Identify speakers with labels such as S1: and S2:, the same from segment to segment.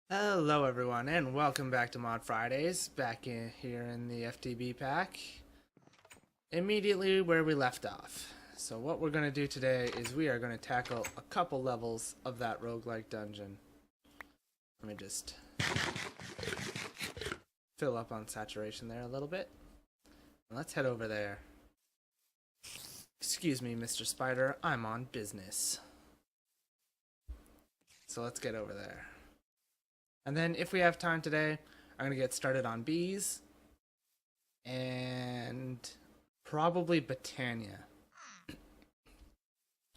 S1: Hello everyone and welcome back to Mod Fridays, here in the FTB pack, immediately where we left off. So what we're going to do today is we are going to tackle a couple levels of that roguelike dungeon. Let me just fill up on saturation there a little bit. And let's head over there. Excuse me, Mr. Spider, I'm on business. So let's get over there. And then if we have time today, I'm going to get started on bees and probably Botania.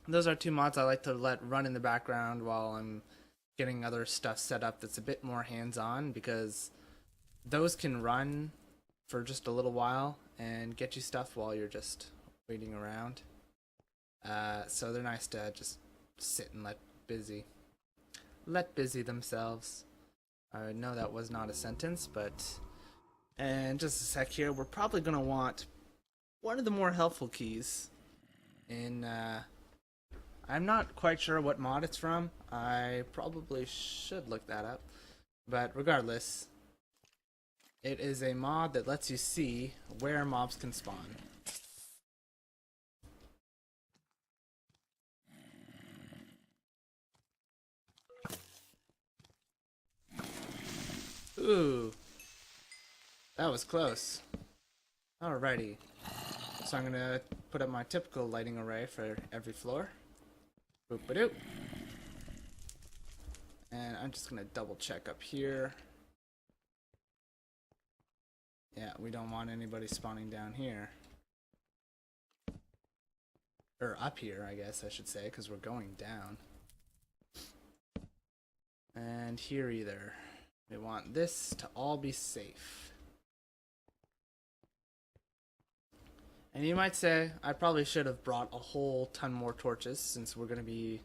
S1: Those are two mods I like to let run in the background while I'm getting other stuff set up that's a bit more hands-on, because those can run for just a little while and get you stuff while you're just waiting around. So they're nice to just sit and let busy themselves. I know that was not a sentence, but... And just a sec here, we're probably going to want one of the more helpful keys in... I'm not quite sure what mod it's from. I probably should look that up. But regardless, it is a mod that lets you see where mobs can spawn. Ooh, that was close. Alrighty, so I'm gonna put up my typical lighting array for every floor. Boop-a-doop. And I'm just gonna double check up here. Yeah, we don't want anybody spawning down here. Or up here, I guess I should say, because we're going down. And here either. We want this to all be safe. And you might say, I probably should have brought a whole ton more torches, since we're going to be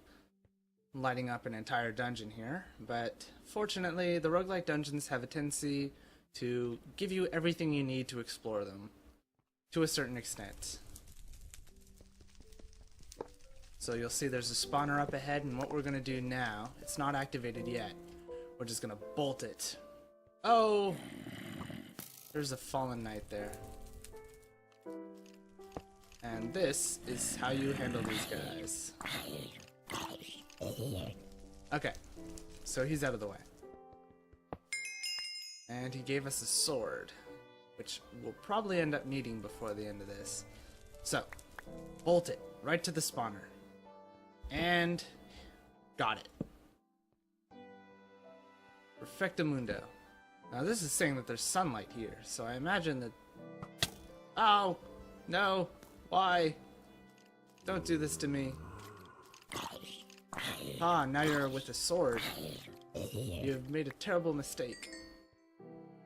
S1: lighting up an entire dungeon here. But fortunately, the roguelike dungeons have a tendency to give you everything you need to explore them, to a certain extent. So you'll see there's a spawner up ahead, and what we're going to do now, it's not activated yet. We're just gonna bolt it. Oh! There's a fallen knight there. And this is how you handle these guys. Okay, so he's out of the way. And he gave us a sword, which we'll probably end up needing before the end of this. So, bolt it right to the spawner. And got it. Perfectamundo. Now this is saying that there's sunlight here, so I imagine that... Oh! No! Why? Don't do this to me. Ah, now you're with a sword. You've made a terrible mistake.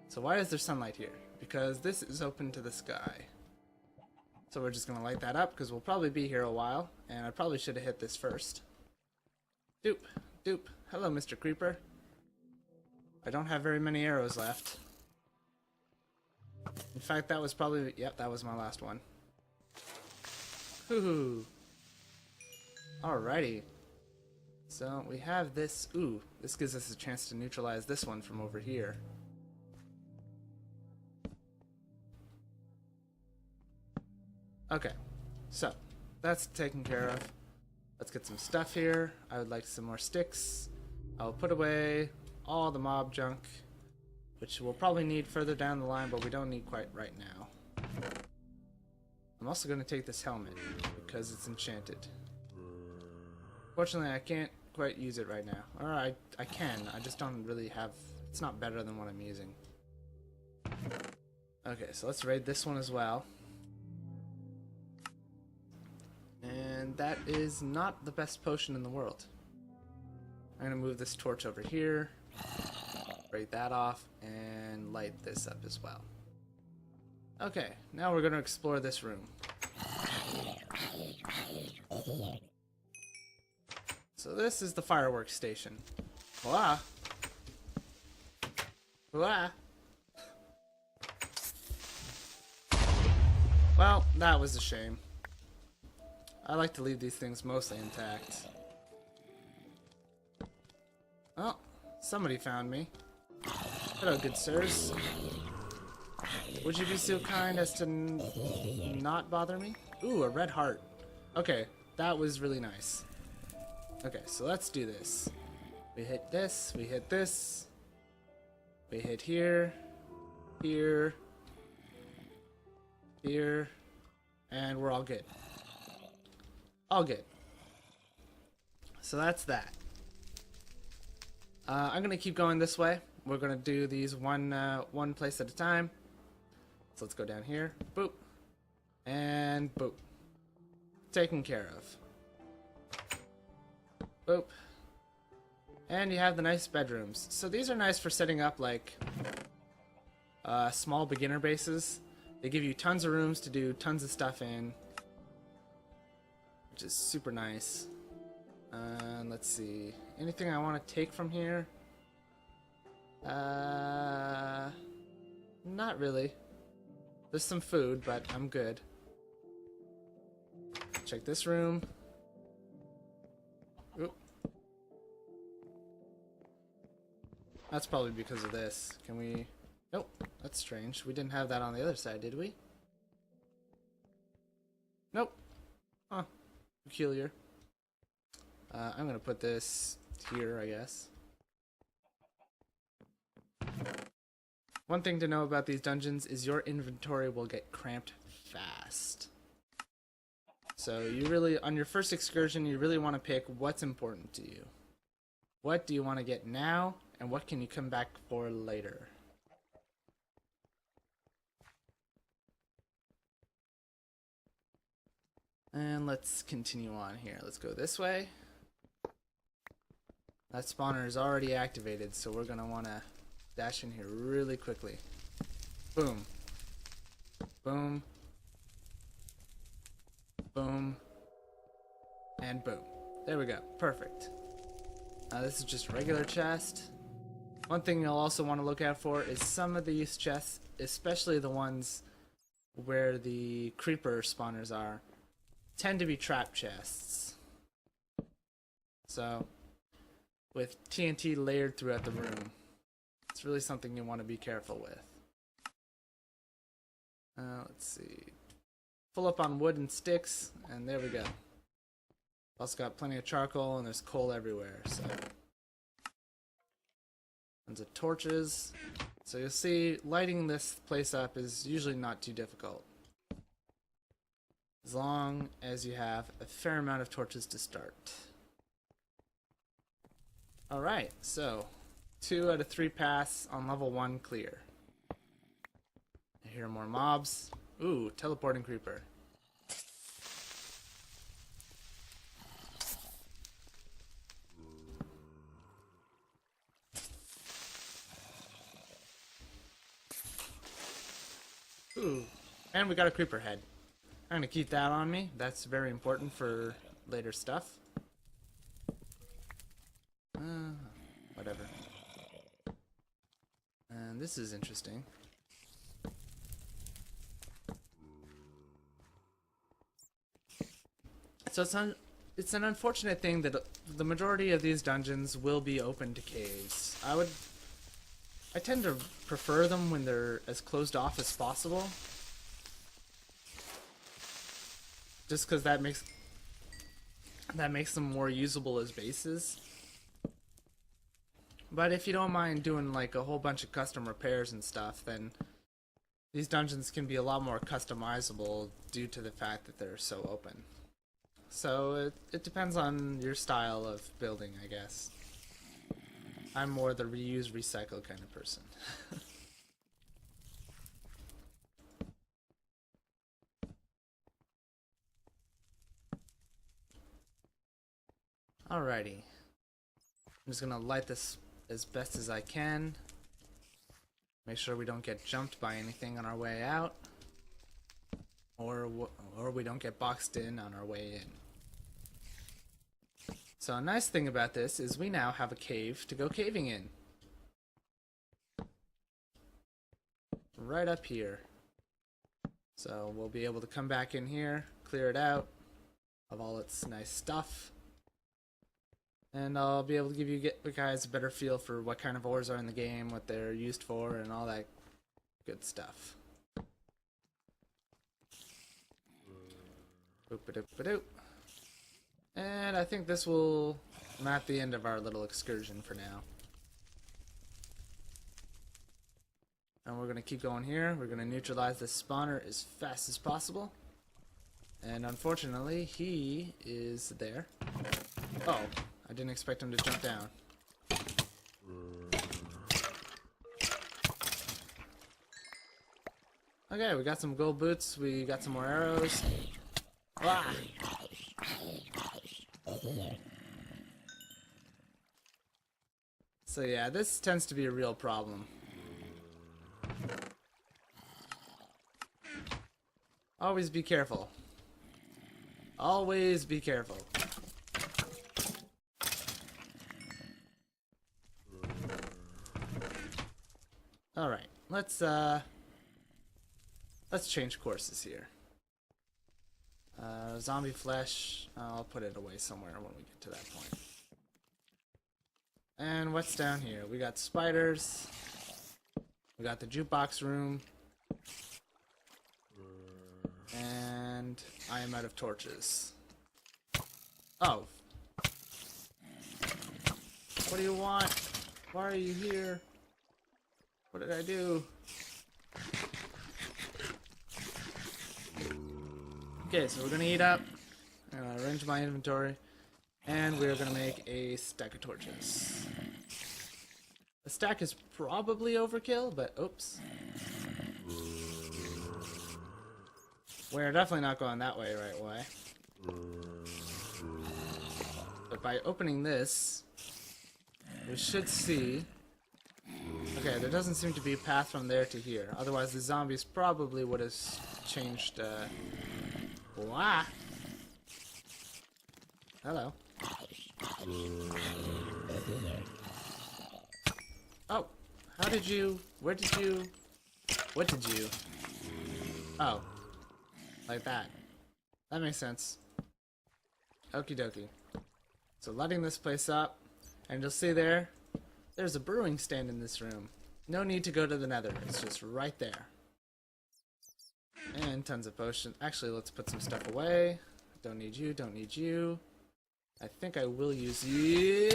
S1: So why is there sunlight here? Because this is open to the sky. So we're just gonna light that up, because we'll probably be here a while, and I probably should have hit this first. Doop. Doop. Hello, Mr. Creeper. I don't have very many arrows left. In fact, that was probably... Yep, that was my last one. Hoo-hoo. Alrighty. So, we have this... Ooh, this gives us a chance to neutralize this one from over here. Okay. So, that's taken care of. Let's get some stuff here. I would like some more sticks. I'll put away all the mob junk, which we'll probably need further down the line, but we don't need quite right now. I'm also going to take this helmet, because it's enchanted. Fortunately, I can't quite use it right now. Or I can, I just don't really have... It's not better than what I'm using. Okay, so let's raid this one as well. And that is not the best potion in the world. I'm going to move this torch over here. Break that off and light this up as well. Okay, now we're going to explore this room. So this is the fireworks station. Voila! Voila! Well, that was a shame. I like to leave these things mostly intact. Oh, Somebody found me. Hello, good sirs. Would you be so kind as to not bother me? Ooh, a red heart. Okay, that was really nice. Okay, so let's do this. We hit this, we hit this. We hit here, here, here, and we're all good. All good. So that's that. I'm gonna keep going this way. We're gonna do these one place at a time. So let's go down here. Boop. And boop. Taken care of. Boop. And you have the nice bedrooms. So these are nice for setting up like small beginner bases. They give you tons of rooms to do tons of stuff in, which is super nice. Let's see. Anything I want to take from here? Not really. There's some food, but I'm good. Check this room. Oop. That's probably because of this. Can we... Nope, that's strange. We didn't have that on the other side, did we? Nope. Huh. Peculiar. I'm gonna put this here, I guess. One thing to know about these dungeons is your inventory will get cramped fast. So you really, on your first excursion, you really want to pick what's important to you. What do you want to get now, and what can you come back for later? And let's continue on here. Let's go this way. That spawner is already activated, so we're going to want to dash in here really quickly. Boom. Boom. Boom. And boom. There we go. Perfect. This is just a regular chest. One thing you'll also want to look out for is some of these chests, especially the ones where the creeper spawners are, tend to be trap chests. So, with TNT layered throughout the room, it's really something you want to be careful with. Let's see. Full up on wood and sticks, and there we go. Also got plenty of charcoal, and there's coal everywhere, so. Tons of torches. So you'll see, lighting this place up is usually not too difficult, as long as you have a fair amount of torches to start. Alright, so 2 out of 3 paths on level 1 clear. I hear more mobs. Ooh, teleporting creeper. Ooh, and we got a creeper head. I'm gonna keep that on me. That's very important for later stuff. Whatever. And this is interesting. So it's an unfortunate thing that the majority of these dungeons will be open to caves. I tend to prefer them when they're as closed off as possible. Just because that makes them more usable as bases. But if you don't mind doing like a whole bunch of custom repairs and stuff, then these dungeons can be a lot more customizable due to the fact that they're so open. So it depends on your style of building, I guess. I'm more the reuse, recycle kind of person. Alrighty. I'm just gonna light this as best as I can. Make sure we don't get jumped by anything on our way out. Or we don't get boxed in on our way in. So a nice thing about this is we now have a cave to go caving in. Right up here. So we'll be able to come back in here, clear it out of all its nice stuff. And I'll be able to give you guys a better feel for what kind of ores are in the game, what they're used for, and all that good stuff. Boop-a-doop-a-doop. And I think this will mark the end of our little excursion for now. And we're going to keep going here. We're going to neutralize this spawner as fast as possible. And unfortunately, he is there. Oh, I didn't expect him to jump down. Okay, we got some gold boots. We got some more arrows. Ah! So yeah, this tends to be a real problem. Always be careful. Always be careful. Alright, let's change courses here. Zombie flesh, I'll put it away somewhere when we get to that point. And what's down here? We got spiders. We got the jukebox room. And I am out of torches. Oh. What do you want? Why are you here? What did I do? Okay, so we're gonna eat up. Arrange my inventory. And we're gonna make a stack of torches. A stack is probably overkill, but oops. We're definitely not going that way right away. But by opening this, we should see... Okay, there doesn't seem to be a path from there to here. Otherwise the zombies probably would have changed... Wah! Hello. Oh, how did you... Where did you... What did you... Oh. Like that. That makes sense. Okie dokie. So lighting this place up, and you'll see there's a brewing stand in this room. No need to go to the nether, it's just right there. And tons of potions. Actually, let's put some stuff away. Don't need you, don't need you. I think I will use you.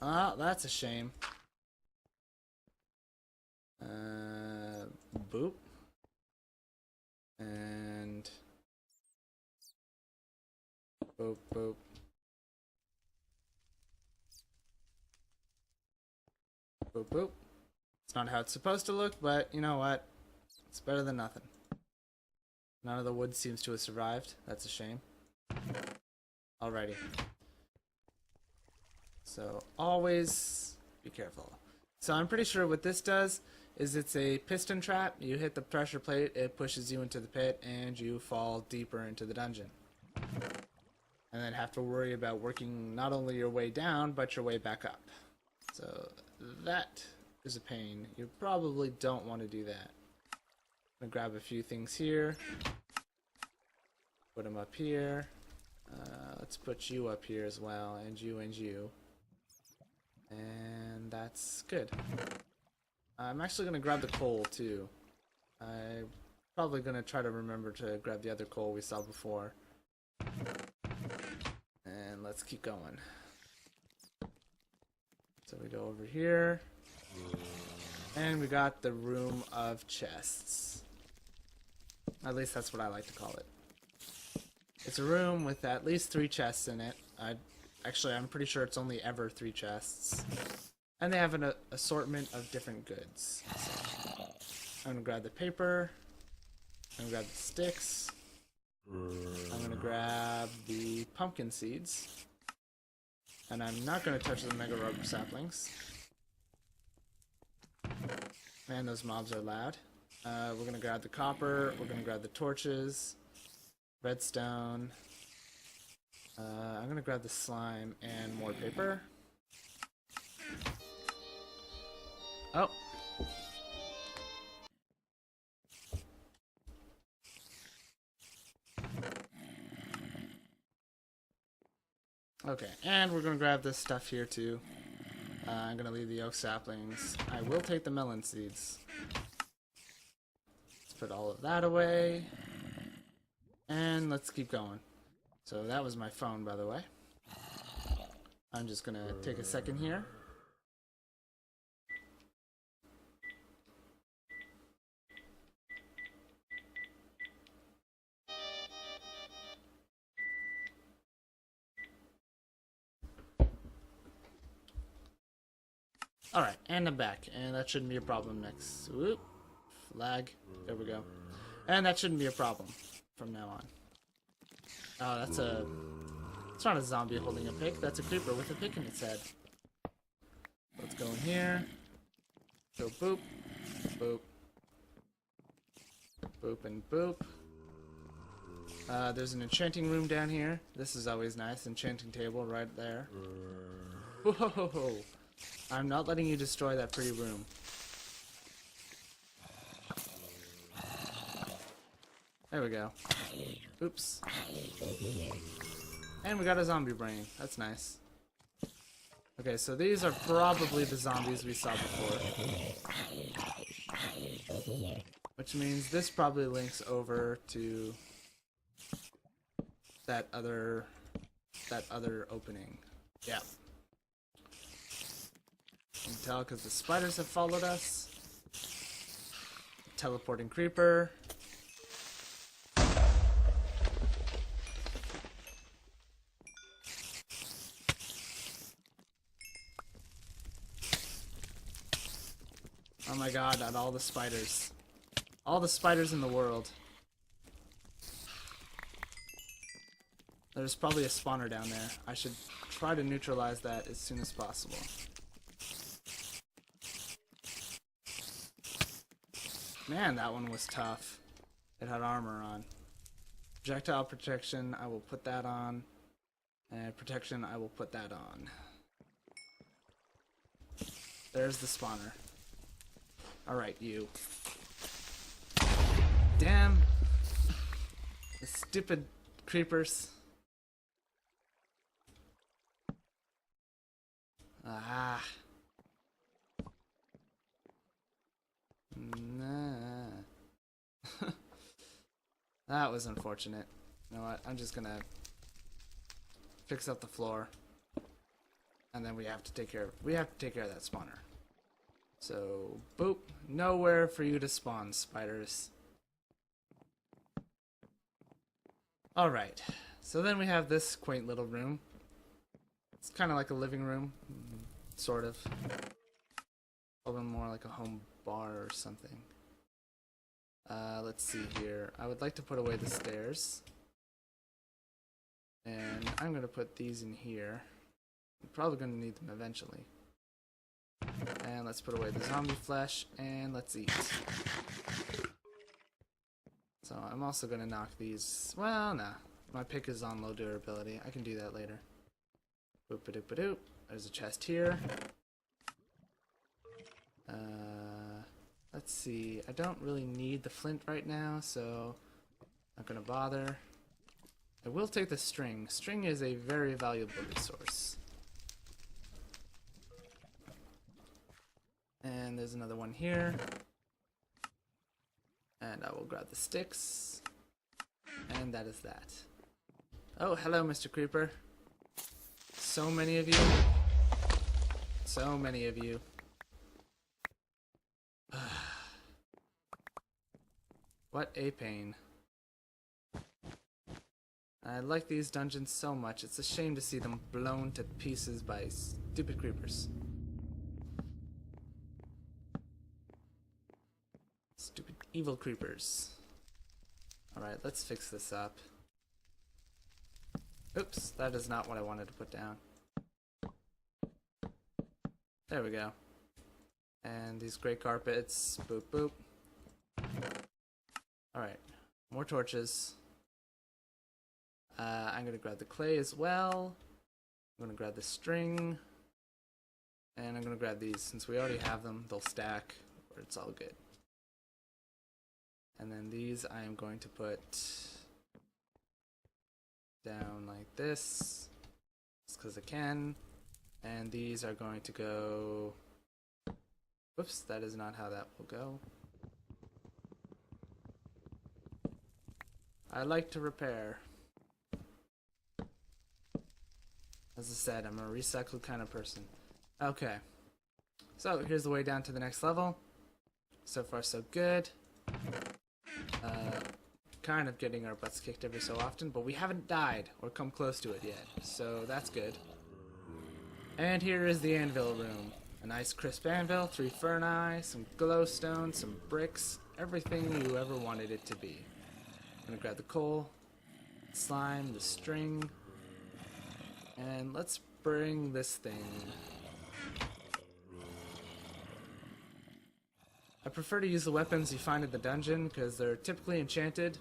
S1: Oh, that's a shame. Boop. And boop, boop. Boop, boop. It's not how it's supposed to look, but you know what? It's better than nothing. None of the wood seems to have survived. That's a shame. Alrighty. So, always be careful. So I'm pretty sure what this does is it's a piston trap. You hit the pressure plate, it pushes you into the pit, and you fall deeper into the dungeon. And then have to worry about working not only your way down, but your way back up. So that is a pain. You probably don't want to do that. I'm gonna grab a few things here. Put them up here. Let's put you up here as well, and you and you. And that's good. I'm actually gonna grab the coal too. I'm probably gonna try to remember to grab the other coal we saw before. And let's keep going. So we go over here. And we got the room of chests. At least that's what I like to call it. It's a room with at least 3 chests in it. Actually, I'm pretty sure it's only ever 3 chests. And they have an assortment of different goods. So I'm gonna grab the paper. I'm gonna grab the sticks. I'm gonna grab the pumpkin seeds. And I'm not gonna touch the mega rubber saplings. Man, those mobs are loud. We're gonna grab the copper. We're gonna grab the torches. Redstone. I'm gonna grab the slime and more paper. Oh. Okay, and we're gonna grab this stuff here too. I'm gonna leave the oak saplings. I will take the melon seeds. Let's put all of that away. And let's keep going. So that was my phone, by the way. I'm just gonna take a second here. Alright, and I'm back. And that shouldn't be a problem next. Whoop. Lag. There we go. And that shouldn't be a problem from now on. Oh, that's a... It's not a zombie holding a pick. That's a creeper with a pick in its head. Let's go in here. Go boop. Boop. Boop and boop. There's an enchanting room down here. This is always nice. Enchanting table right there. Whoa! I'm not letting you destroy that pretty room. There we go. Oops. And we got a zombie brain. That's nice. Okay, so these are probably the zombies we saw before. Which means this probably links over to that other opening. Yeah. You can tell because the spiders have followed us. Teleporting creeper. Oh my god, not all the spiders. All the spiders in the world. There's probably a spawner down there. I should try to neutralize that as soon as possible. Man, that one was tough. It had armor on. Projectile protection, I will put that on. And protection, I will put that on. There's the spawner. Alright, you. Damn. The stupid creepers. Ah. Nah. That was unfortunate. You know what? I'm just gonna fix up the floor. And then we have to take care of that spawner. So, boop. Nowhere for you to spawn, spiders. Alright. So then we have this quaint little room. It's kind of like a living room. Sort of. A little more like a home bar or something. Let's see here. I would like to put away the stairs. And I'm going to put these in here. I'm probably going to need them eventually. And let's put away the zombie flesh, and let's eat. So I'm also going to knock these... Well, nah. My pick is on low durability. I can do that later. Boop-a-doop-a-doop. There's a chest here. Let's see. I don't really need the flint right now, so not going to bother. I will take the string. String is a very valuable resource. And there's another one here. And I will grab the sticks. And that is that. Oh, hello, Mr. Creeper. So many of you. So many of you. What a pain. I like these dungeons so much. It's a shame to see them blown to pieces by stupid creepers. Stupid evil creepers. Alright, let's fix this up. Oops, that is not what I wanted to put down. There we go. And these gray carpets. Boop, boop. Alright, more torches. I'm gonna grab the clay as well. I'm gonna grab the string. And I'm gonna grab these. Since we already have them, they'll stack, or it's all good. And then these I am going to put down like this. because I can. And these are going to go... Whoops, that is not how that will go. I like to repair. As I said, I'm a recycled kind of person. Okay. So, here's the way down to the next level. So far, so good. Kind of getting our butts kicked every so often, but we haven't died or come close to it yet. So, that's good. And here is the anvil room. A nice crisp anvil, 3 ferni, some glowstone, some bricks, everything you ever wanted it to be. I'm gonna grab the coal, slime, the string, and let's bring this thing. I prefer to use the weapons you find in the dungeon because they're typically enchanted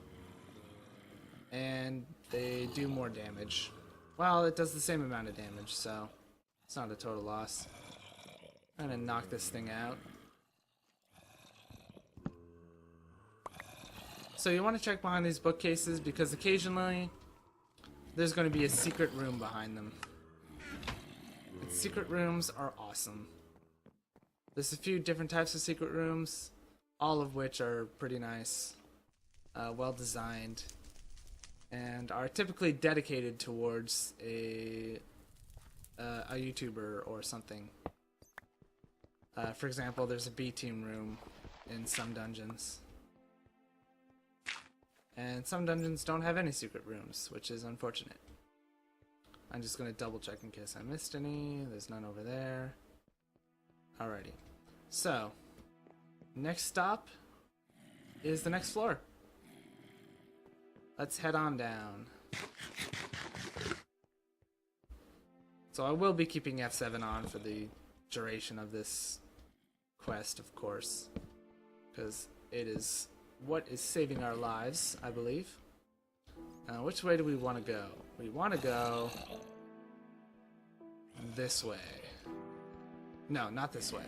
S1: and they do more damage. Well, it does the same amount of damage, so it's not a total loss. I'm gonna knock this thing out. So you want to check behind these bookcases because occasionally there's going to be a secret room behind them. And secret rooms are awesome. There's a few different types of secret rooms, all of which are pretty nice, well designed, and are typically dedicated towards a YouTuber or something. For example, there's a B-team room in some dungeons. And some dungeons don't have any secret rooms, which is unfortunate. I'm just going to double check in case I missed any. There's none over there. Alrighty. So, next stop is the next floor. Let's head on down. So I will be keeping F7 on for the duration of this quest, of course, because it is what is saving our lives, I believe. Which way do we want to go? We want to go this way. No, not this way.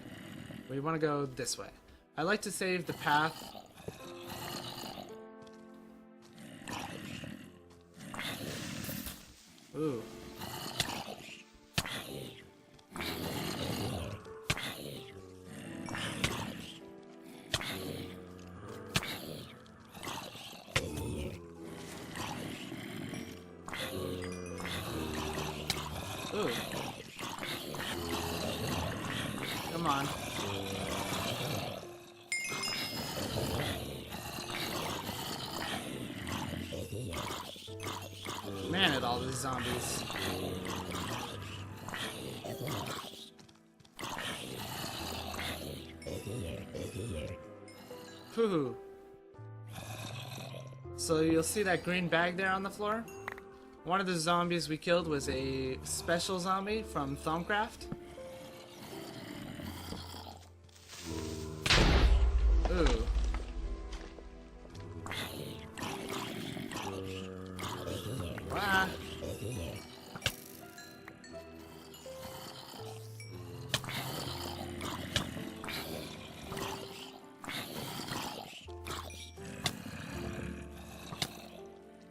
S1: We want to go this way. I like to save the path. Ooh. Ooh. Come on. Man, at all these zombies. Whew. So you'll see that green bag there on the floor? One of the zombies we killed was a special zombie from Thaumcraft. Ooh. Ah.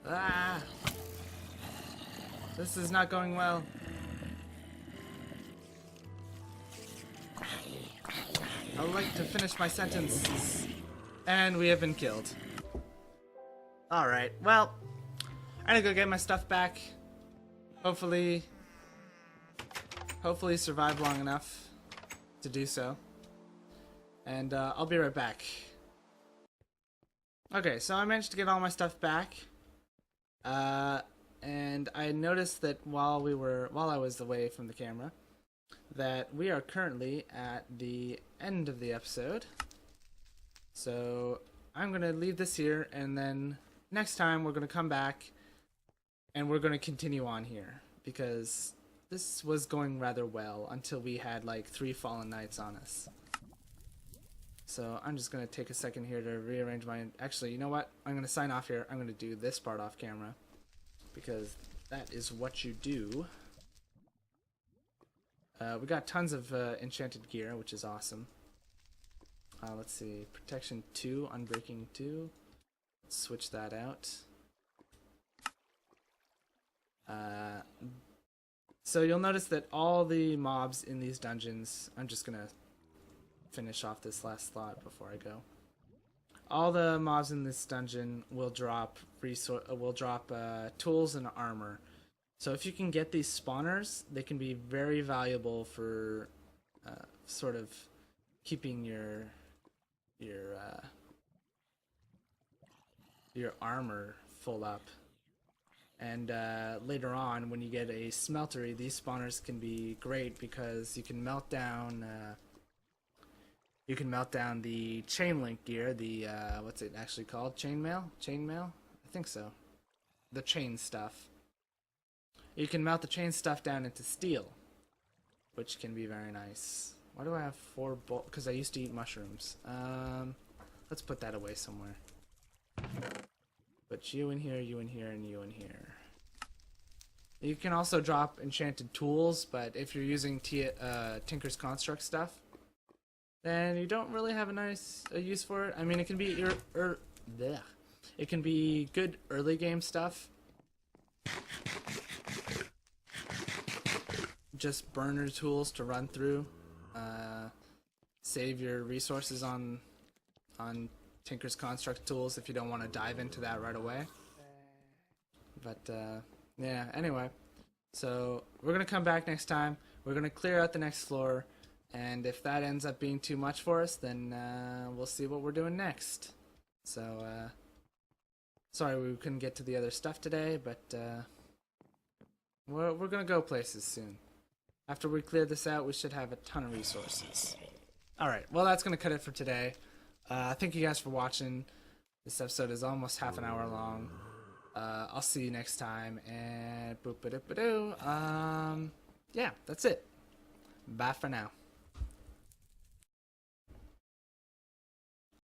S1: Ah. This is not going well. I would like to finish my sentences. And we have been killed. Alright, well, I'm gonna go get my stuff back. Hopefully survive long enough to do so. And I'll be right back. Okay, so I managed to get all my stuff back. And I noticed that while I was away from the camera, that we are currently at the end of the episode. So I'm going to leave this here, and then next time we're going to come back and we're going to continue on here, because this was going rather well until we had like 3 fallen knights on us. So I'm just going to take a second here to rearrange my... Actually, you know what? I'm going to sign off here. I'm going to do this part off camera, because that is what you do. We got tons of enchanted gear, which is awesome. Let's see, protection 2, unbreaking 2. Let's switch that out. So you'll notice that all the mobs in these dungeons, I'm just gonna finish off this last slot before I go. All the mobs in this dungeon will drop tools and armor. So if you can get these spawners, they can be very valuable for sort of keeping your armor full up. And later on, when you get a smeltery, these spawners can be great because you can melt down the chain link gear, the what's it actually called? Chainmail? Chainmail? I think so. The chain stuff. You can melt the chain stuff down into steel, which can be very nice. Why do I have 4 bolts? Because I used to eat mushrooms. Let's put that away somewhere. Put you in here, you in here, and you in here. You can also drop enchanted tools, but if you're using Tinker's Construct stuff, then you don't really have a use for it. I mean, it can be it can be good early game stuff. Just burner tools to run through. Save your resources on Tinker's Construct tools if you don't want to dive into that right away. But yeah, anyway. So we're going to come back next time. We're going to clear out the next floor. And if that ends up being too much for us, then we'll see what we're doing next. So, sorry we couldn't get to the other stuff today, but we're going to go places soon. After we clear this out, we should have a ton of resources. Alright, well that's going to cut it for today. Thank you guys for watching. This episode is almost half an hour long. I'll see you next time, and boop-a-doop-a-doo. Yeah, that's it. Bye for now.